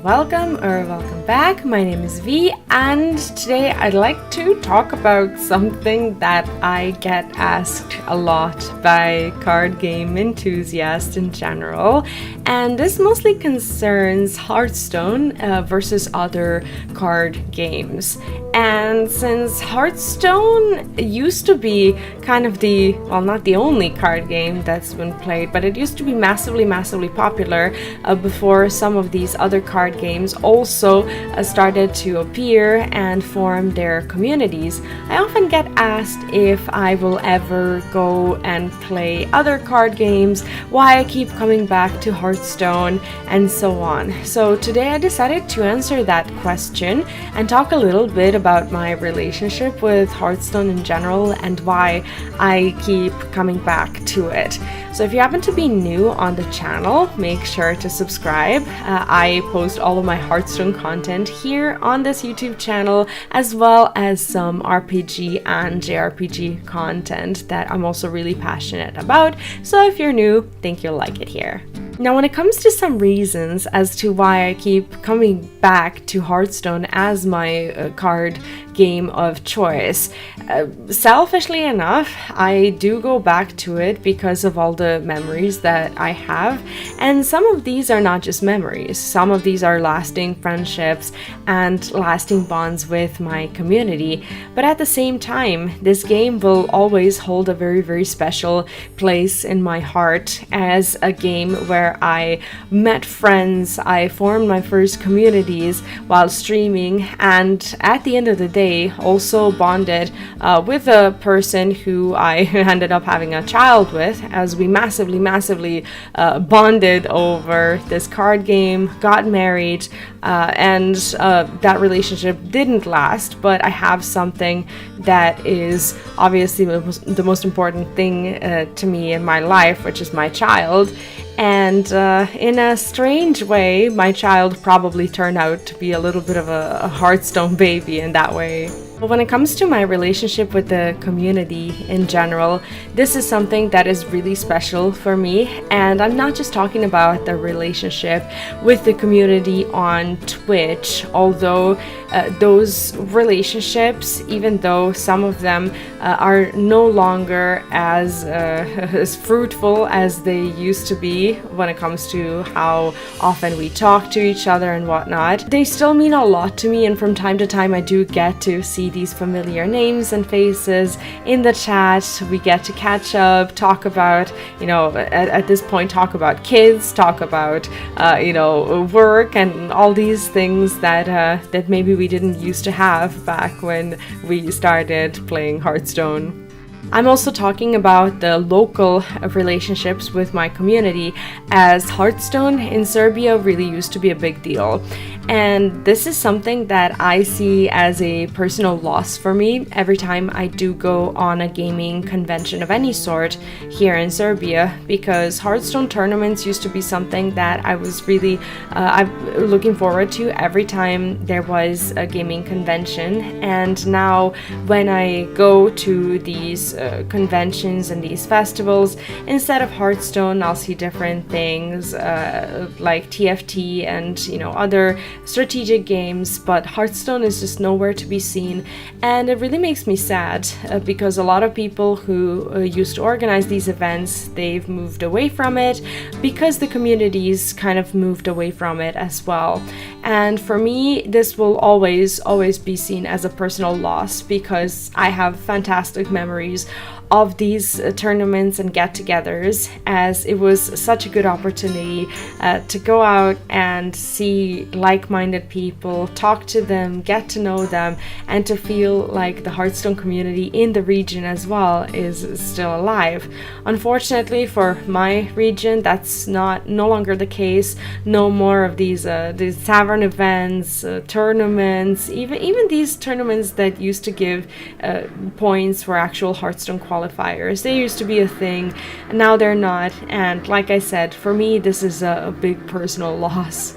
welcome back. My name is V, and today I'd like to talk about something that I get asked a lot by card game enthusiasts in general, and this mostly concerns Hearthstone versus other card games. And since Hearthstone used to be kind of not the only card game that's been played, but it used to be massively popular before some of these other card games also started to appear and form their communities. I often get asked if I will ever go and play other card games, why I keep coming back to Hearthstone, and so on. So today I decided to answer that question and talk a little bit about my relationship with Hearthstone in general and why I keep coming back to it. So if you happen to be new on the channel, make sure to subscribe. I post all of my Hearthstone content here on this YouTube channel, as well as some RPG and JRPG content that I'm also really passionate about. So if you're new, I think you'll like it here. Now, when it comes to some reasons as to why I keep coming back to Hearthstone as my card game of choice, selfishly enough, I do go back to it because of all the memories that I have, and some of these are not just memories. Some of these are lasting friendships and lasting bonds with my community. But at the same time, this game will always hold a very special place in my heart as a game where I met friends, I formed my first communities while streaming, and at the end of the day also bonded with a person who I ended up having a child with, as we massively bonded over this card game, got married, and that relationship didn't last, but I have something that is obviously the most important thing to me in my life, which is my child. And in a strange way, my child probably turned out to be a little bit of a Hearthstone baby in that way. But when it comes to my relationship with the community in general, this is something that is really special for me. And I'm not just talking about the relationship with the community on Twitch, although those relationships, even though some of them are no longer as fruitful as they used to be when it comes to how often we talk to each other and whatnot, they still mean a lot to me, and from time to time I do get to see these familiar names and faces in the chat. We get to catch up, talk about, at this point, talk about kids, talk about, work, and all these things that maybe we didn't used to have back when we started playing Hearthstone. I'm also talking about the local relationships with my community, as Hearthstone in Serbia really used to be a big deal. And this is something that I see as a personal loss for me every time I do go on a gaming convention of any sort here in Serbia, because Hearthstone tournaments used to be something that I was really looking forward to every time there was a gaming convention. And now when I go to these conventions and these festivals, instead of Hearthstone, I'll see different things like TFT and other strategic games, but Hearthstone is just nowhere to be seen. And it really makes me sad because a lot of people who used to organize these events, they've moved away from it because the communities kind of moved away from it as well. And for me, this will always be seen as a personal loss, because I have fantastic memories of these tournaments and get-togethers, as it was such a good opportunity to go out and see like-minded people, talk to them, get to know them, and to feel like the Hearthstone community in the region as well is still alive. Unfortunately for my region, that's no longer the case. No more of these tavern events, tournaments, even these tournaments that used to give points for actual Hearthstone qualifiers. They used to be a thing, and now they're not. And like I said, for me, this is a big personal loss.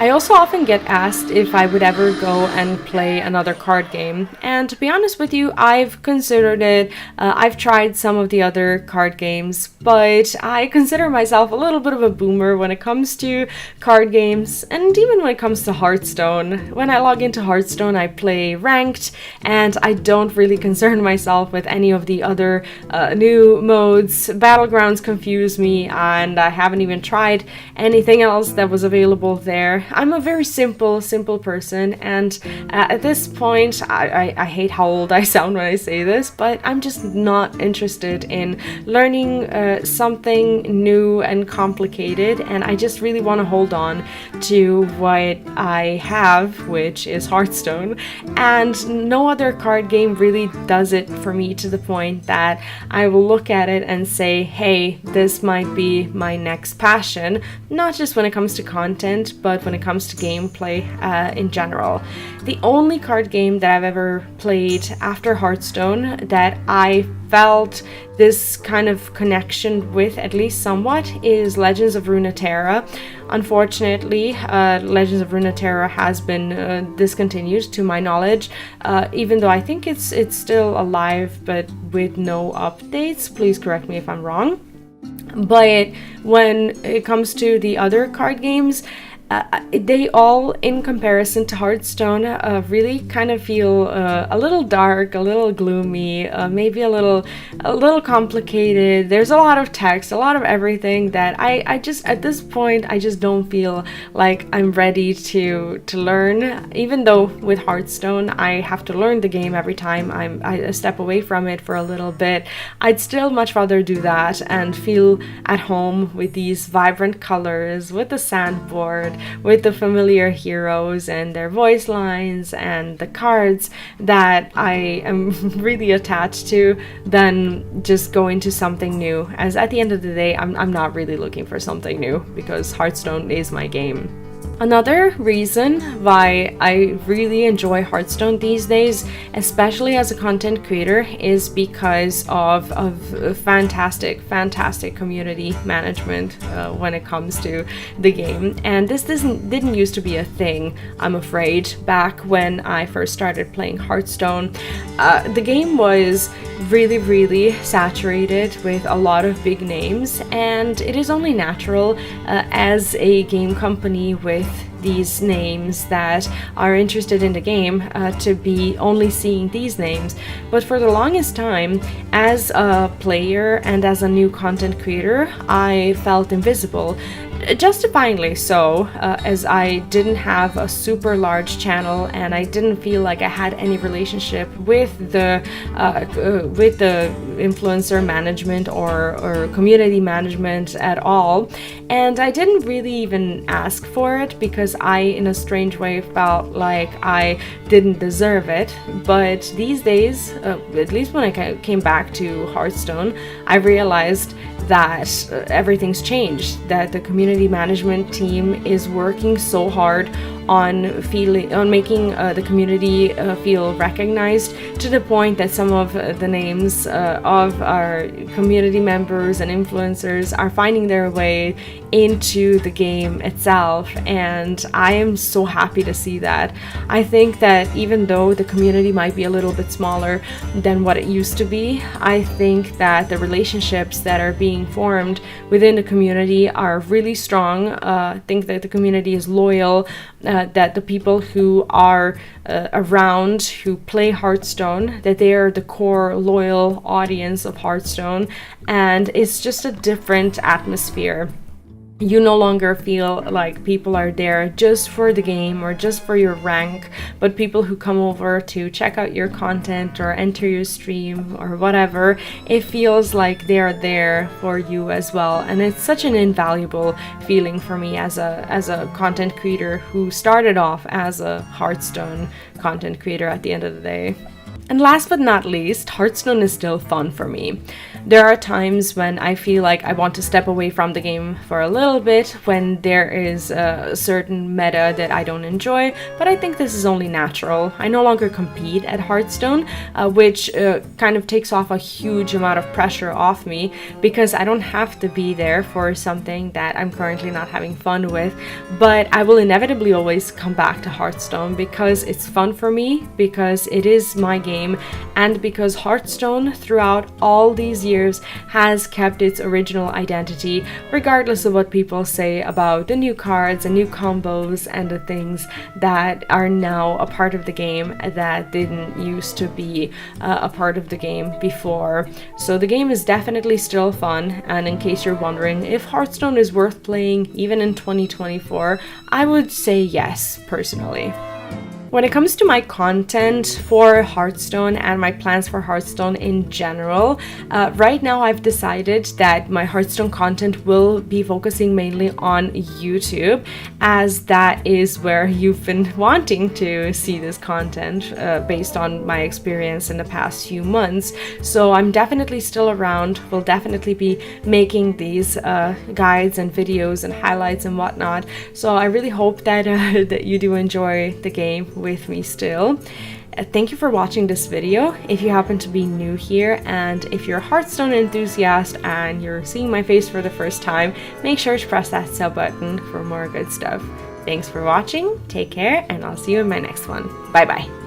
I also often get asked if I would ever go and play another card game, and to be honest with you, I've considered it. I've tried some of the other card games, but I consider myself a little bit of a boomer when it comes to card games, and even when it comes to Hearthstone. When I log into Hearthstone, I play ranked, and I don't really concern myself with any of the other new modes. Battlegrounds confuse me, and I haven't even tried anything else that was available there. I'm a very simple person, and at this point, I hate how old I sound when I say this, but I'm just not interested in learning something new and complicated, and I just really want to hold on to what I have, which is Hearthstone, and no other card game really does it for me to the point that I will look at it and say, hey, this might be my next passion, not just when it comes to content, but when it comes to gameplay in general. The only card game that I've ever played after Hearthstone that I felt this kind of connection with, at least somewhat, is Legends of Runeterra. Unfortunately, Legends of Runeterra has been discontinued to my knowledge, even though I think it's still alive but with no updates. Please correct me if I'm wrong. But when it comes to the other card games, they all, in comparison to Hearthstone, really kind of feel a little dark, a little gloomy, maybe a little complicated. There's a lot of text, a lot of everything that I just, at this point, I just don't feel like I'm ready to learn. Even though with Hearthstone, I have to learn the game every time I step away from it for a little bit. I'd still much rather do that and feel at home with these vibrant colors, with the sandboard, with the familiar heroes and their voice lines and the cards that I am really attached to, than just going to something new. As at the end of the day, I'm not really looking for something new because Hearthstone is my game. Another reason why I really enjoy Hearthstone these days, especially as a content creator, is because of fantastic community management when it comes to the game. And this didn't used to be a thing, I'm afraid, back when I first started playing Hearthstone. The game was really saturated with a lot of big names, and it is only natural as a game company with these names that are interested in the game to be only seeing these names. But for the longest time, as a player and as a new content creator, I felt invisible. Justifiably so, as I didn't have a super large channel and I didn't feel like I had any relationship with the influencer management or community management at all. And I didn't really even ask for it because I, in a strange way, felt like I didn't deserve it. But these days, at least when I came back to Hearthstone, I realized that everything's changed, that the community management team is working so hard on making the community feel recognized, to the point that some of the names of our community members and influencers are finding their way into the game itself, and I am so happy to see that. I think that even though the community might be a little bit smaller than what it used to be, I think that the relationships that are being formed within the community are really strong. I think that the community is loyal, that the people who are around, who play Hearthstone, that they are the core loyal audience of Hearthstone, and it's just a different atmosphere. You no longer feel like people are there just for the game or just for your rank, but people who come over to check out your content or enter your stream or whatever. It feels like they are there for you as well, and it's such an invaluable feeling for me as a content creator who started off as a Hearthstone content creator at the end of the day. And last but not least, Hearthstone is still fun for me. There are times when I feel like I want to step away from the game for a little bit, when there is a certain meta that I don't enjoy, but I think this is only natural. I no longer compete at Hearthstone, which kind of takes off a huge amount of pressure off me, because I don't have to be there for something that I'm currently not having fun with. But I will inevitably always come back to Hearthstone because it's fun for me, because it is my game, and because Hearthstone throughout all these years has kept its original identity, regardless of what people say about the new cards and new combos and the things that are now a part of the game that didn't used to be a part of the game before. So the game is definitely still fun, and in case you're wondering if Hearthstone is worth playing even in 2024, I would say yes, personally. When it comes to my content for Hearthstone and my plans for Hearthstone in general, right now I've decided that my Hearthstone content will be focusing mainly on YouTube, as that is where you've been wanting to see this content based on my experience in the past few months. So I'm definitely still around, will definitely be making these guides and videos and highlights and whatnot. So I really hope that, that you do enjoy the game with me still. Thank you for watching this video. If you happen to be new here, and if you're a Hearthstone enthusiast and you're seeing my face for the first time, make sure to press that sub button for more good stuff. Thanks for watching, take care, and I'll see you in my next one. Bye bye.